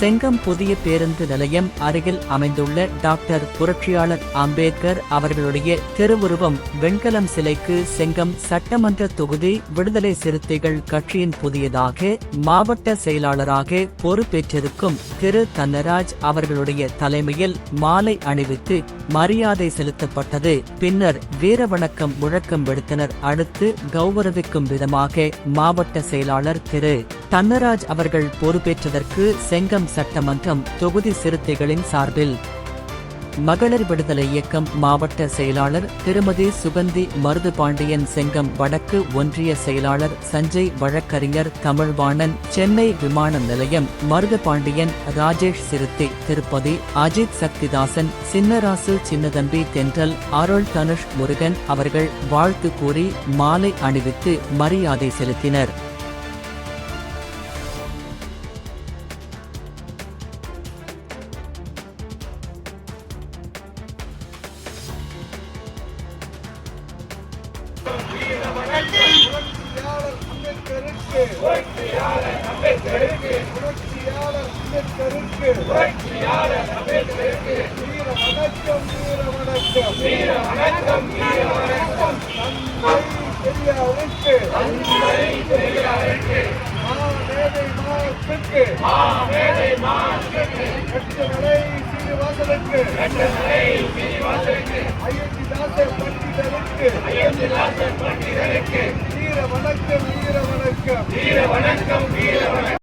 செங்கம் புதிய பேருந்து நிலையம் அருகில் அமைந்துள்ள டாக்டர் புரட்சியாளர் அம்பேத்கர் அவர்களுடைய திருவுருவம் வெண்கலம் சிலைக்கு செங்கம் சட்டமன்ற தொகுதி விடுதலை சிறுத்தைகள் கட்சியின் புதியதாக மாவட்ட செயலாளராக பொறுப்பேற்றிருக்கும் திரு தன்னராஜ் அவர்களுடைய தலைமையில் மாலை அணிவித்து மரியாதை செலுத்தப்பட்டது. பின்னர் வீரவணக்கம் முழக்கம் விடுத்தனர். அடுத்து கௌரவிக்கும் விதமாக மாவட்ட செயலாளர் திரு தன்னராஜ் அவர்கள் பொறுப்பேற்றதற்கு செங்கம் சட்டமன்றம் தொகுதி சிறுத்தைகளின் சார்பில் மகளிர் விடுதலை இயக்கம் மாவட்ட செயலாளர் திருமதி சுகந்தி மருதுபாண்டியன், செங்கம் வடக்கு ஒன்றிய செயலாளர் சஞ்சய், வழக்கறிஞர் தமிழ்வாணன், சென்னை விமான நிலையம் மருதுபாண்டியன், ராஜேஷ் சிறுத்தை, திருப்பதி அஜித், சக்திதாசன், சின்னராசு, சின்னதம்பி, தென்றல், அருள், தனுஷ், முருகன் அவர்கள் வாழ்த்து கூறி மாலை அணிவித்து மரியாதை செலுத்தினர். வீர வணக்கம்.